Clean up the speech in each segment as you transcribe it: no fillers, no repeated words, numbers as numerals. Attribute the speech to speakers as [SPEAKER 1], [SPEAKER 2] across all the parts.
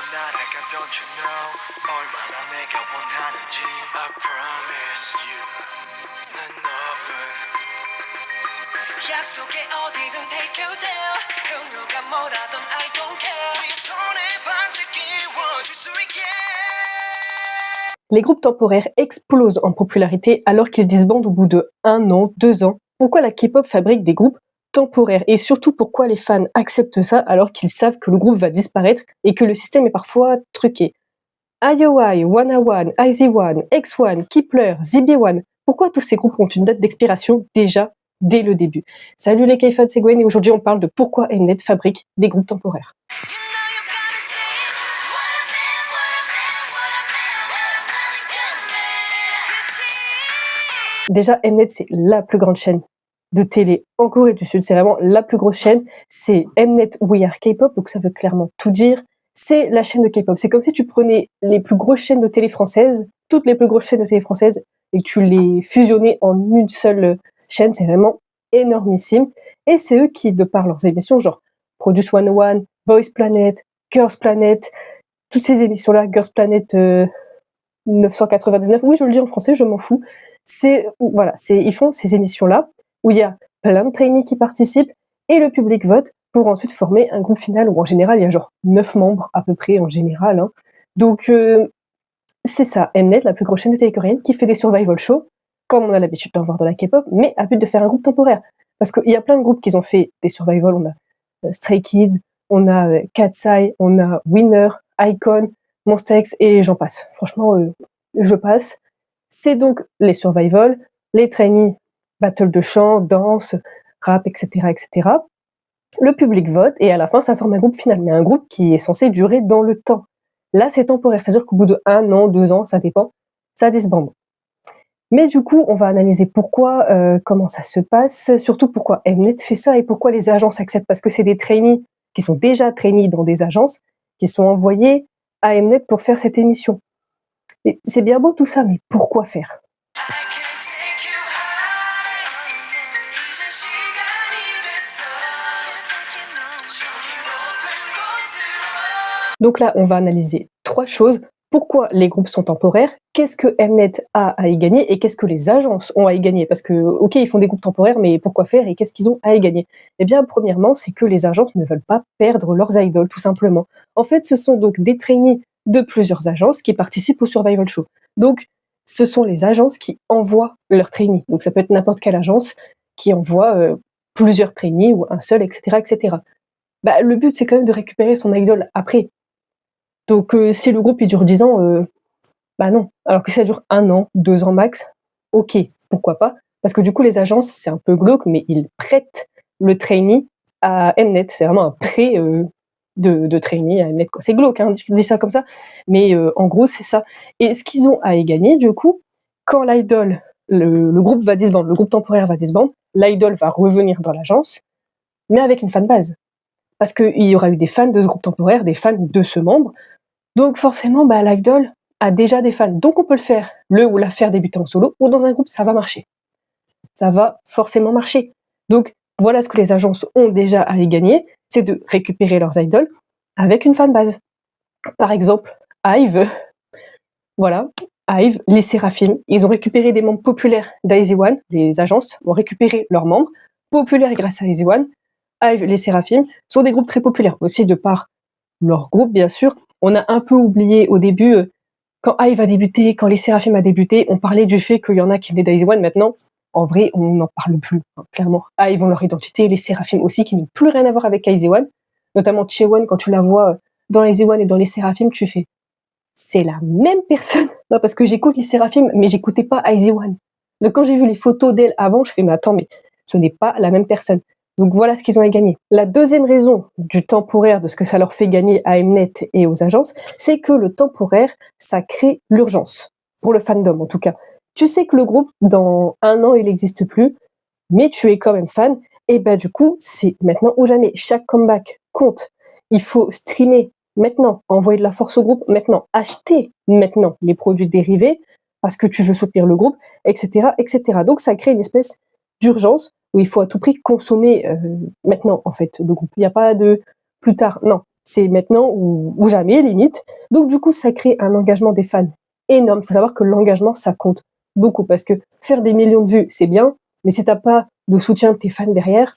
[SPEAKER 1] 날아가 don't you know 얼마나 내가 원하는지 I promise you 난 너뿐 약속에 어디든 take you there 그 누가 뭐라던 I don't care 네 손에 반지 끼워줄 수 있게.
[SPEAKER 2] Les groupes temporaires explosent en popularité alors qu'ils disbandent au bout de 1 an, 2 ans. Pourquoi la K-pop fabrique des groupes temporaires et surtout pourquoi les fans acceptent ça alors qu'ils savent que le groupe va disparaître et que le système est parfois truqué. IOI, One, IZ*ONE, X1, Kepler, ZB1, pourquoi tous ces groupes ont une date d'expiration déjà dès le début? Salut les K-fans, c'est Gwen et aujourd'hui on parle de pourquoi Mnet fabrique des groupes temporaires. Déjà, Mnet, c'est la plus grande chaîne de télé en Corée du Sud. C'est vraiment la plus grosse chaîne. C'est Mnet We Are K-pop, donc ça veut clairement tout dire. C'est la chaîne de K-pop. C'est comme si tu prenais les plus grosses chaînes de télé françaises, toutes les plus grosses chaînes de télé françaises, et que tu les fusionnais en une seule chaîne. C'est vraiment énormissime. Et c'est eux qui, de par leurs émissions, genre Produce 101, Boys Planet, Girls Planet, toutes ces émissions-là, Girls Planet 999, oui, je le dis en français, je m'en fous. Ils font ces émissions-là où il y a plein de trainees qui participent et le public vote pour ensuite former un groupe final où en général il y a genre 9 membres à peu près en général. Hein. Donc c'est ça, Mnet, la plus grosse chaîne de télé coréenne qui fait des survival shows, comme on a l'habitude d'en voir dans la K-pop, mais à but de faire un groupe temporaire. Parce qu'il y a plein de groupes qui ont fait des survival, on a Stray Kids, on a Katseye, on a Winner, Icon, Monsta X et j'en passe. Franchement, je passe. C'est donc les survival, les trainees, battle de chant, danse, rap, etc., etc. Le public vote et à la fin, ça forme un groupe final, mais un groupe qui est censé durer dans le temps. Là, c'est temporaire, c'est-à-dire qu'au bout de 1 an, 2 ans, ça dépend, ça disbande. Mais du coup, on va analyser pourquoi, comment ça se passe, surtout pourquoi Mnet fait ça et pourquoi les agences acceptent, parce que c'est des trainees qui sont déjà trainees dans des agences, qui sont envoyés à Mnet pour faire cette émission. Et c'est bien beau tout ça, mais pourquoi faire? Donc là, on va analyser 3 choses. Pourquoi les groupes sont temporaires? Qu'est-ce que Mnet a à y gagner? Et qu'est-ce que les agences ont à y gagner? Parce que, ok, ils font des groupes temporaires, mais pourquoi faire? Et qu'est-ce qu'ils ont à y gagner? Eh bien, premièrement, c'est que les agences ne veulent pas perdre leurs idoles, tout simplement. En fait, ce sont donc des trainees de plusieurs agences qui participent au Survival Show. Donc, ce sont les agences qui envoient leurs trainees. Donc, ça peut être n'importe quelle agence qui envoie plusieurs trainees ou un seul, etc., etc. Bah, le but, c'est quand même de récupérer son idole après. Donc, si le groupe il dure 10 ans, bah non. Alors que si ça dure 1 an, 2 ans max, ok, pourquoi pas. Parce que du coup, les agences, c'est un peu glauque, mais ils prêtent le trainee à Mnet. C'est vraiment un prêt de trainee à Mnet. C'est glauque, hein, je dis ça comme ça. Mais en gros, c'est ça. Et ce qu'ils ont à y gagner, du coup, quand l'idol, le groupe va disband, le groupe temporaire va disband, l'idol va revenir dans l'agence, mais avec une fanbase. Parce qu'il y aura eu des fans de ce groupe temporaire, des fans de ce membre. Donc forcément, bah, l'idol a déjà des fans. Donc on peut le faire, le ou la faire débuter en solo, ou dans un groupe, ça va marcher. Ça va forcément marcher. Donc voilà ce que les agences ont déjà à y gagner, c'est de récupérer leurs idoles avec une fanbase. Par exemple, IVE, voilà, IVE, les Seraphim, ils ont récupéré des membres populaires d'IZ*ONE, les agences ont récupéré leurs membres, populaires grâce à IZ*ONE. IVE, les Seraphim, sont des groupes très populaires, aussi de par leur groupe, bien sûr. On a un peu oublié au début, quand IVE a débuté, quand les Seraphim a débuté, on parlait du fait qu'il y en a qui venaient d'IZ*ONE. Maintenant, en vrai, on n'en parle plus, hein, clairement. IVE ont leur identité, les Seraphim aussi, qui n'ont plus rien à voir avec IZ*ONE. Notamment Chaewon, quand tu la vois dans IZ*ONE et dans les Seraphim, tu fais c'est la même personne. Non, parce que j'écoute les Seraphim, mais j'écoutais pas IZ*ONE. Donc quand j'ai vu les photos d'elle avant, je fais mais attends, mais ce n'est pas la même personne. Donc voilà ce qu'ils ont à gagner. La deuxième raison du temporaire, de ce que ça leur fait gagner à Mnet et aux agences, c'est que le temporaire, ça crée l'urgence. Pour le fandom en tout cas. Tu sais que le groupe, dans 1 an, il n'existe plus, mais tu es quand même fan, et bah du coup, c'est maintenant ou jamais. Chaque comeback compte. Il faut streamer maintenant, envoyer de la force au groupe maintenant, acheter maintenant les produits dérivés, parce que tu veux soutenir le groupe, etc., etc. Donc ça crée une espèce d'urgence où il faut à tout prix consommer maintenant, en fait, le groupe. Il n'y a pas de plus tard, non. c'est maintenant ou jamais limite. Donc du coup, ça crée un engagement des fans énorme. Il faut savoir que l'engagement, ça compte beaucoup parce que faire des millions de vues, c'est bien, mais si t'as pas de soutien de tes fans derrière,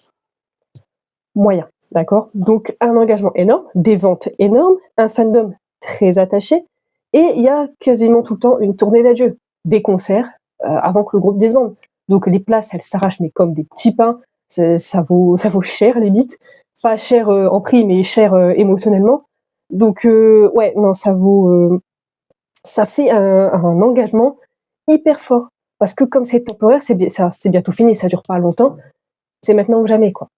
[SPEAKER 2] moyen, d'accord? Donc un engagement énorme, des ventes énormes, un fandom très attaché, et il y a quasiment tout le temps une tournée d'adieu, des concerts avant que le groupe disbande. Donc les places, elles s'arrachent mais comme des petits pains, ça vaut cher limite, pas cher en prix mais cher émotionnellement. Donc ouais, non, ça fait un engagement hyper fort parce que comme c'est temporaire, c'est bientôt fini, ça dure pas longtemps, c'est maintenant ou jamais quoi.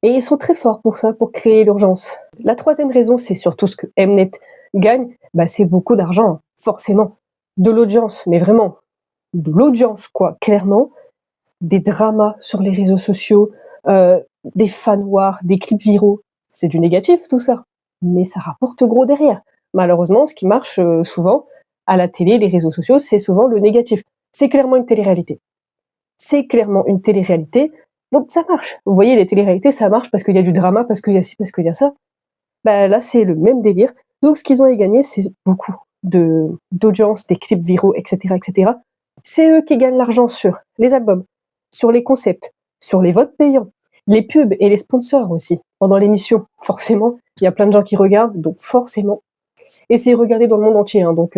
[SPEAKER 2] Et ils sont très forts pour ça, pour créer l'urgence. La troisième raison, c'est surtout ce que Mnet gagne, bah, c'est beaucoup d'argent, forcément. De l'audience, mais vraiment, de l'audience, quoi, clairement. Des dramas sur les réseaux sociaux, des fans wars, des clips viraux. C'est du négatif, tout ça. Mais ça rapporte gros derrière. Malheureusement, ce qui marche souvent à la télé, les réseaux sociaux, c'est souvent le négatif. C'est clairement une télé-réalité. C'est clairement une télé-réalité. Donc ça marche. Vous voyez, les téléréalités, ça marche parce qu'il y a du drama, parce qu'il y a ci, parce qu'il y a ça. Bah là, c'est le même délire. Donc ce qu'ils ont à gagner, c'est beaucoup d'audience, des clips viraux, etc., etc. C'est eux qui gagnent l'argent sur les albums, sur les concepts, sur les votes payants, les pubs et les sponsors aussi, pendant l'émission. Forcément, il y a plein de gens qui regardent, donc forcément. Et c'est regardé dans le monde entier, hein, donc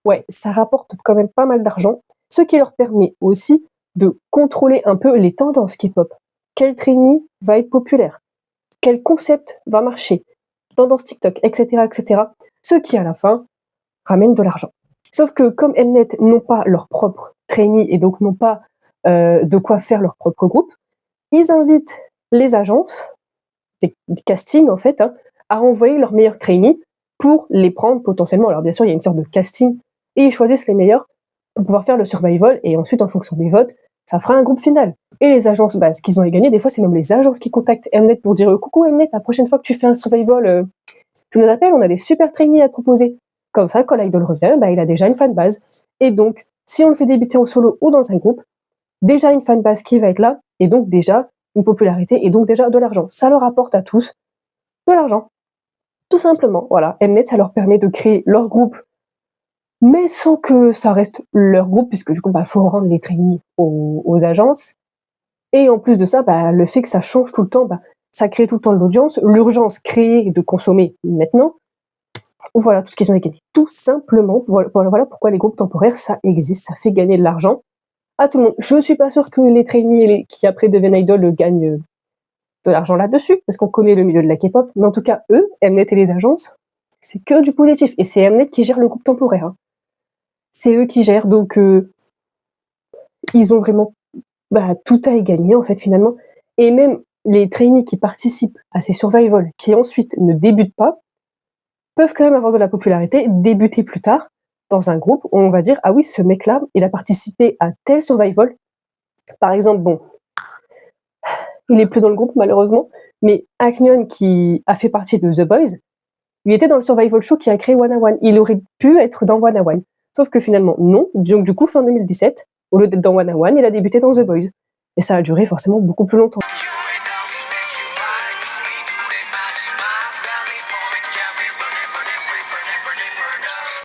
[SPEAKER 2] ouais, ça rapporte quand même pas mal d'argent, ce qui leur permet aussi de contrôler un peu les tendances K-pop. Quel trainee va être populaire? Quel concept va marcher? Tendance TikTok, etc., etc. Ce qui, à la fin, ramène de l'argent. Sauf que comme Mnet n'ont pas leur propre trainee et donc n'ont pas de quoi faire leur propre groupe, ils invitent les agences, des castings en fait, hein, à envoyer leurs meilleurs trainees pour les prendre potentiellement. Alors bien sûr, il y a une sorte de casting et ils choisissent les meilleurs pour pouvoir faire le survival et ensuite, en fonction des votes, ça fera un groupe final. Et les agences, bah, ce qu'ils ont à gagner, des fois, c'est même les agences qui contactent Mnet pour dire coucou Mnet, la prochaine fois que tu fais un survival, tu nous appelles, on a des super trainees à te proposer. Comme ça, quand l'idol revient, bah, il a déjà une fanbase. Et donc, si on le fait débuter en solo ou dans un groupe, déjà une fanbase qui va être là, et donc déjà une popularité, et donc déjà de l'argent. Ça leur apporte à tous de l'argent. Tout simplement, voilà. Mnet, ça leur permet de créer leur groupe, mais sans que ça reste leur groupe, puisque du coup, bah, faut rendre les trainees aux agences. Et en plus de ça, bah, le fait que ça change tout le temps, bah, ça crée tout le temps de l'audience, l'urgence créée de consommer maintenant. Voilà tout ce qu'ils ont à gagner. Tout simplement, voilà pourquoi les groupes temporaires, ça existe, ça fait gagner de l'argent à tout le monde. Je suis pas sûre que les trainees qui après deviennent idoles gagnent de l'argent là-dessus, parce qu'on connaît le milieu de la K-pop, mais en tout cas, eux, Mnet et les agences, c'est que du positif. Et c'est Mnet qui gère le groupe temporaire. Hein. C'est eux qui gèrent, donc ils ont vraiment tout à y gagner, en fait, finalement. Et même les trainees qui participent à ces survival, qui ensuite ne débutent pas, peuvent quand même avoir de la popularité, débuter plus tard dans un groupe où on va dire ah oui, ce mec-là, il a participé à tel survival. Par exemple, bon, il est plus dans le groupe malheureusement, mais Akneon qui a fait partie de The Boys, il était dans le survival show qui a créé Wanna One. Il aurait pu être dans Wanna One. Sauf que finalement, non. Donc du coup, fin 2017, au lieu d'être dans Wanna One, il a débuté dans The Boys. Et ça a duré forcément beaucoup plus longtemps.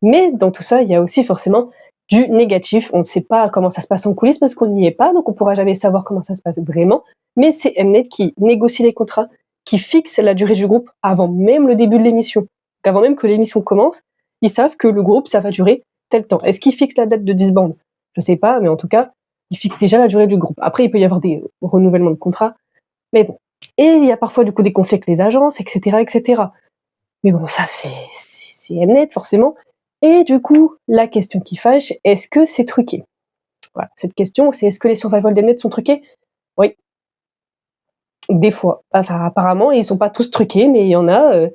[SPEAKER 2] Mais dans tout ça, il y a aussi forcément du négatif. On ne sait pas comment ça se passe en coulisses parce qu'on n'y est pas, donc on ne pourra jamais savoir comment ça se passe vraiment. Mais c'est Mnet qui négocie les contrats, qui fixe la durée du groupe avant même le début de l'émission. Donc avant même que l'émission commence, ils savent que le groupe, ça va durer tel temps. Est-ce qu'ils fixent la date de disband? Je ne sais pas, mais en tout cas, ils fixent déjà la durée du groupe. Après, il peut y avoir des renouvellements de contrats, mais bon. Et il y a parfois du coup des conflits avec les agences, etc., etc. Mais bon, ça, c'est Mnet, forcément. Et du coup, la question qui fâche, est-ce que c'est truqué? Voilà, cette question, c'est est-ce que les survival d'Mnet sont truqués? Oui. Des fois. Enfin, apparemment, ils sont pas tous truqués, mais il y en a.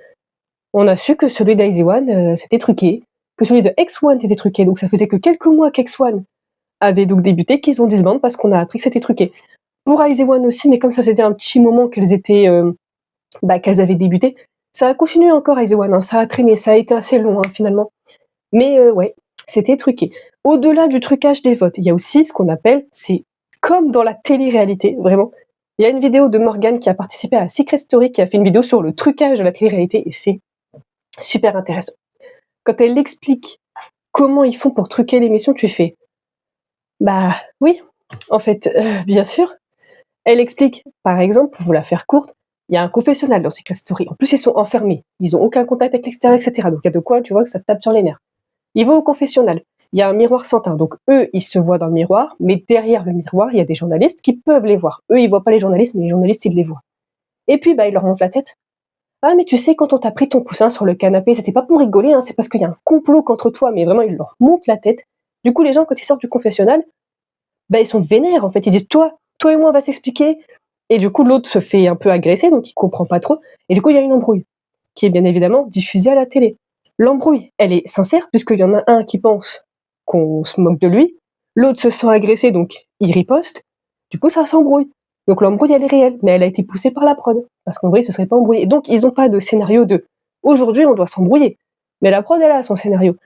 [SPEAKER 2] On a su que celui d'IZ*ONE, c'était truqué, que celui de X1 était truqué. Donc ça faisait que quelques mois qu'X1 avait donc débuté, qu'ils ont disband parce qu'on a appris que c'était truqué. Pour IZ*ONE aussi, mais comme ça faisait un petit moment qu'elles avaient débuté, ça a continué encore IZ*ONE, hein, ça a traîné, ça a été assez long finalement. Mais ouais, c'était truqué. Au-delà du trucage des votes, il y a aussi ce qu'on appelle, c'est comme dans la télé-réalité, vraiment, Il y a une vidéo de Morgane qui a participé à Secret Story, qui a fait une vidéo sur le trucage de la télé-réalité, et c'est super intéressant. Quand elle explique comment ils font pour truquer l'émission, tu fais bah oui, en fait, bien sûr. Elle explique, par exemple, pour vous la faire courte, il y a un confessionnal dans Secret Story. En plus, ils sont enfermés, ils ont aucun contact avec l'extérieur, etc. Donc il y a de quoi, tu vois, que ça te tape sur les nerfs. Ils vont au confessionnal. Il y a un miroir sans teint. Donc eux, ils se voient dans le miroir, mais derrière le miroir, il y a des journalistes qui peuvent les voir. Eux, ils voient pas les journalistes, mais les journalistes, ils les voient. Et puis, bah, ils leur montrent la tête. Ah, mais tu sais, quand on t'a pris ton coussin sur le canapé, c'était pas pour rigoler, hein, c'est parce qu'il y a un complot contre toi, mais vraiment, ils leur montrent la tête. Du coup, les gens, quand ils sortent du confessionnal, bah, ils sont vénères, en fait. Ils disent, toi et moi, on va s'expliquer. Et du coup, l'autre se fait un peu agresser, donc il comprend pas trop. Et du coup, il y a une embrouille, qui est bien évidemment diffusée à la télé. L'embrouille, elle est sincère, puisqu'il y en a un qui pense qu'on se moque de lui, l'autre se sent agressé, donc il riposte, du coup ça s'embrouille. Donc l'embrouille, elle est réelle, mais elle a été poussée par la prod, parce qu'en vrai, ils se seraient pas embrouillés. Et donc, ils n'ont pas de scénario de aujourd'hui, on doit s'embrouiller. Mais la prod, elle a son scénario.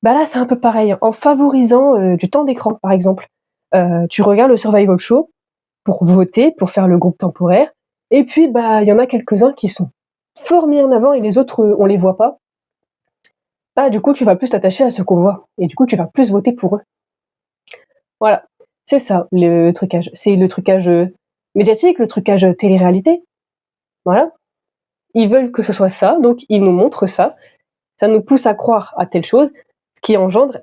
[SPEAKER 2] Bah là, c'est un peu pareil, en favorisant du temps d'écran, par exemple. Tu regardes le Survival Show pour voter, pour faire le groupe temporaire, et puis bah il y en a quelques-uns qui sont fort mis en avant et les autres, on les voit pas. Bah, du coup, tu vas plus t'attacher à ce qu'on voit. Et du coup, tu vas plus voter pour eux. Voilà. C'est ça, le trucage. C'est le trucage médiatique, le trucage télé-réalité. Voilà. Ils veulent que ce soit ça, donc ils nous montrent ça. Ça nous pousse à croire à telle chose, ce qui engendre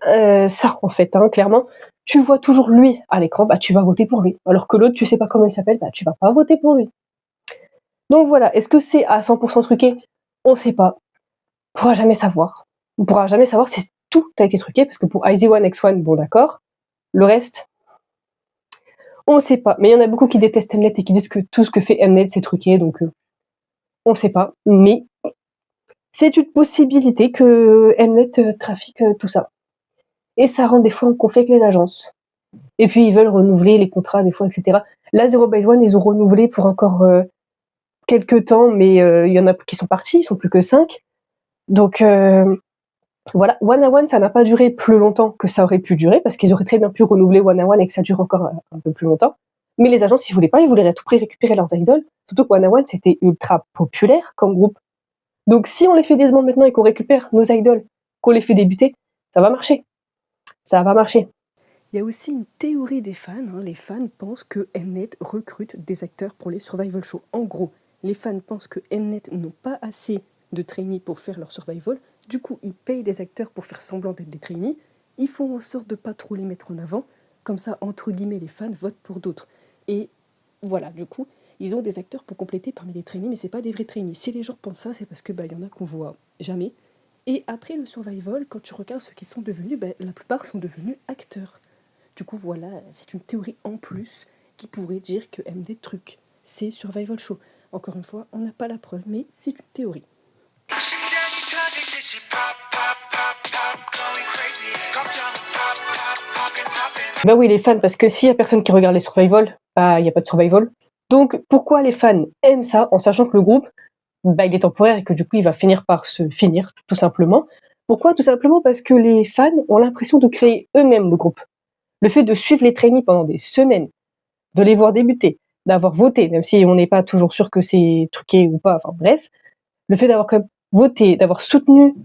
[SPEAKER 2] ça, en fait, hein, clairement. Tu vois toujours lui à l'écran, bah tu vas voter pour lui. Alors que l'autre, tu sais pas comment il s'appelle, bah tu vas pas voter pour lui. Donc voilà, est-ce que c'est à 100% truqué? On sait pas. On pourra jamais savoir. On pourra jamais savoir si tout a été truqué, parce que pour IZ*ONE, bon d'accord. Le reste, on sait pas. Mais il y en a beaucoup qui détestent Mnet et qui disent que tout ce que fait Mnet, c'est truqué, donc on sait pas. Mais c'est une possibilité que Mnet trafique tout ça. Et ça rentre des fois en conflit avec les agences. Et puis ils veulent renouveler les contrats des fois, etc. Là, Zero Base One, ils ont renouvelé pour encore quelques temps, mais il y en a qui sont partis, ils sont plus que 5. Donc voilà, One, ça n'a pas duré plus longtemps que ça aurait pu durer, parce qu'ils auraient très bien pu renouveler One et que ça dure encore un peu plus longtemps. Mais les agences, ils voulaient pas, ils voulaient à tout prix récupérer leurs idoles. Surtout que One, c'était ultra populaire comme groupe. Donc si on les fait disband maintenant et qu'on récupère nos idoles, qu'on les fait débuter, ça va marcher. Ça va marcher.
[SPEAKER 3] Il y a aussi une théorie des fans. Les fans pensent que Mnet recrute des acteurs pour les survival shows. En gros, les fans pensent que Mnet n'ont pas assez de trainees pour faire leur survival. Du coup, ils payent des acteurs pour faire semblant d'être des trainees. Ils font en sorte de pas trop les mettre en avant. Comme ça, entre guillemets, les fans votent pour d'autres. Et voilà, du coup, ils ont des acteurs pour compléter parmi les trainees, mais c'est pas des vrais trainees. Si les gens pensent ça, c'est parce que y en a qu'on voit jamais. Et après le survival, quand tu regardes ceux qui sont devenus, la plupart sont devenus acteurs. Du coup, voilà, c'est une théorie en plus qui pourrait dire que MD truc, c'est survival show. Encore une fois, on n'a pas la preuve, mais c'est une théorie.
[SPEAKER 2] Bah oui, les fans, parce que s'il y a personne qui regarde les survival, bah il n'y a pas de survival. Donc pourquoi les fans aiment ça, en sachant que le groupe, bah il est temporaire et que du coup il va finir par se finir, tout simplement. Pourquoi? Tout simplement parce que les fans ont l'impression de créer eux-mêmes le groupe. Le fait de suivre les trainees pendant des semaines, de les voir débuter, d'avoir voté, même si on n'est pas toujours sûr que c'est truqué ou pas, enfin bref, le fait d'avoir quand même voté, d'avoir soutenu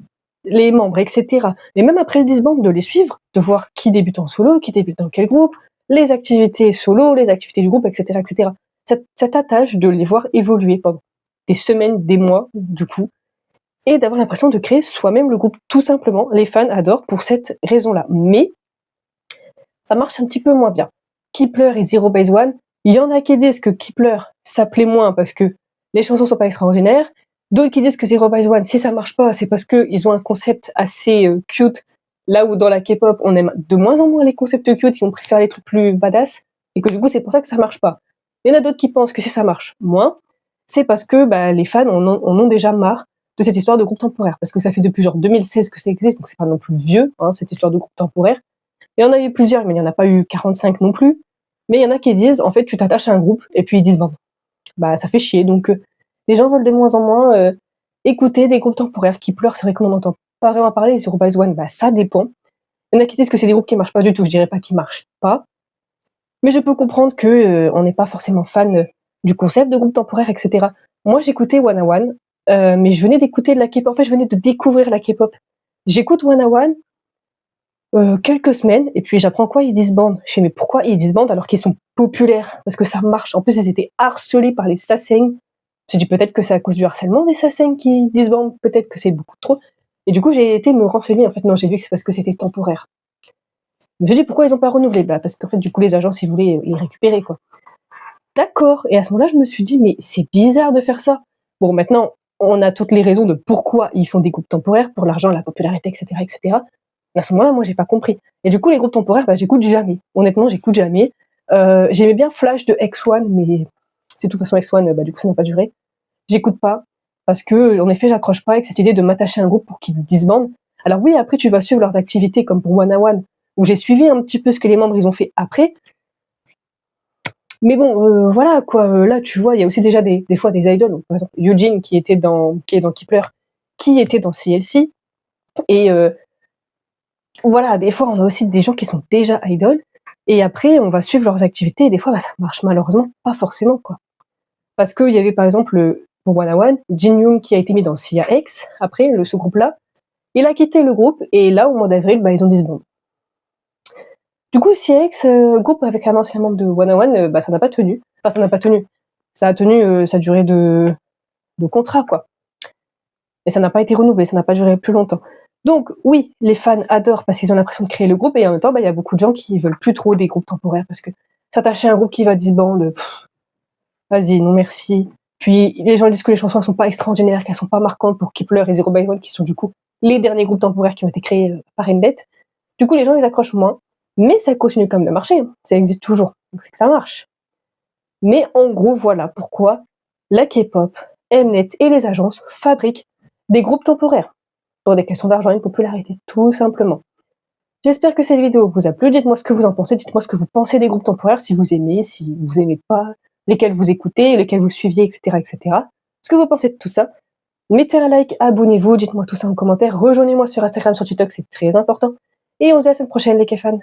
[SPEAKER 2] les membres, etc. Mais même après le disband, de les suivre, de voir qui débute en solo, qui débute dans quel groupe, les activités solo, les activités du groupe, etc., etc. Ça t'attache de les voir évoluer pendant des semaines, des mois, du coup, et d'avoir l'impression de créer soi-même le groupe, tout simplement. Les fans adorent pour cette raison-là. Mais ça marche un petit peu moins bien. Kepler et Zero Base One, il y en a qui disent que Kepler, ça plaît moins parce que les chansons sont pas extraordinaires. D'autres qui disent que Zero Base One, si ça marche pas, c'est parce qu'ils ont un concept assez cute, là où dans la K-pop, on aime de moins en moins les concepts cute et on préfère les trucs plus badass, et que du coup, c'est pour ça que ça marche pas. Il y en a d'autres qui pensent que si ça marche moins, c'est parce que les fans en ont déjà marre de cette histoire de groupe temporaire, parce que ça fait depuis genre 2016 que ça existe, donc c'est pas non plus vieux, cette histoire de groupe temporaire. Il y en a eu plusieurs, mais il n'y en a pas eu 45 non plus. Mais il y en a qui disent, en fait, tu t'attaches à un groupe, et puis ils disent, ça fait chier. Donc, les gens veulent de moins en moins écouter des groupes temporaires qui pleurent. C'est vrai qu'on n'en entend pas vraiment parler. Zero Base One, ça dépend. Il y en a qui disent que c'est des groupes qui marchent pas du tout. Je dirais pas qu'ils marchent pas. Mais je peux comprendre que on n'est pas forcément fan du concept de groupe temporaire, etc. Moi, j'écoutais One One, mais je venais d'écouter de la K-pop. En fait, je venais de découvrir la K-pop. J'écoute One One quelques semaines, et puis j'apprends quoi? Ils disbandent. Je fais, mais pourquoi ils disbandent alors qu'ils sont populaires? Parce que ça marche. En plus, ils étaient harcelés par les sasaeng. J'ai dit peut-être que c'est à cause du harcèlement des sasaeng qui disbandent, peut-être que c'est beaucoup trop. Et du coup, j'ai été me renseigner. En fait, non, j'ai vu que c'est parce que c'était temporaire. Je me suis dit pourquoi ils n'ont pas renouvelé? Bah, parce qu'en fait, du coup, les agences, ils voulaient les récupérer, quoi. D'accord. Et à ce moment-là, je me suis dit, mais c'est bizarre de faire ça. Bon, maintenant, on a toutes les raisons de pourquoi ils font des groupes temporaires, pour l'argent, la popularité, etc., etc. Mais à ce moment-là, moi, j'ai pas compris. Et du coup, les groupes temporaires, bah, j'écoute jamais. Honnêtement, j'écoute jamais. J'aimais bien Flash de X1, mais c'est de toute façon X1, bah, du coup, ça n'a pas duré. J'écoute pas. Parce que, en effet, j'accroche pas avec cette idée de m'attacher à un groupe pour qu'ils disbandent. Alors oui, après, tu vas suivre leurs activités, comme pour One One, où j'ai suivi un petit peu ce que les membres ils ont fait après. Mais bon, voilà quoi. Là, tu vois, il y a aussi déjà des fois des idoles. Donc, par exemple, Eugene qui est dans Kepler, qui était dans CLC. Et voilà, des fois, on a aussi des gens qui sont déjà idoles. Et après, on va suivre leurs activités. Et des fois, bah, ça marche malheureusement pas forcément, quoi. Parce qu'il y avait par exemple, pour One One, Jin Young qui a été mis dans CAX, après, ce groupe-là. Il a quitté le groupe. Et là, au mois d'avril, bah, ils ont disbandé. Du coup, CX, groupe avec un ancien membre de One One, bah, ça n'a pas tenu. Enfin, ça n'a pas tenu. Ça a tenu sa durée de contrat, quoi. Et ça n'a pas été renouvelé, ça n'a pas duré plus longtemps. Donc, oui, les fans adorent parce qu'ils ont l'impression de créer le groupe, et en même temps, bah, y a beaucoup de gens qui veulent plus trop des groupes temporaires parce que s'attacher à un groupe qui va disband, vas-y, non merci. Puis, les gens disent que les chansons ne sont pas extraordinaires, qu'elles sont pas marquantes pour Kepler et Zero by One, qui sont du coup les derniers groupes temporaires qui ont été créés par Mnet. Du coup, les gens, ils accrochent moins. Mais ça continue quand même de marcher, ça existe toujours, donc c'est que ça marche. Mais en gros, voilà pourquoi la K-pop, Mnet et les agences fabriquent des groupes temporaires, pour des questions d'argent et de popularité, tout simplement. J'espère que cette vidéo vous a plu, dites-moi ce que vous en pensez, dites-moi ce que vous pensez des groupes temporaires, si vous aimez pas, lesquels vous écoutez, lesquels vous suiviez, etc., etc. Ce que vous pensez de tout ça. Mettez un like, abonnez-vous, dites-moi tout ça en commentaire, rejoignez-moi sur Instagram, sur TikTok, c'est très important. Et on se dit à la semaine prochaine, les K-fans.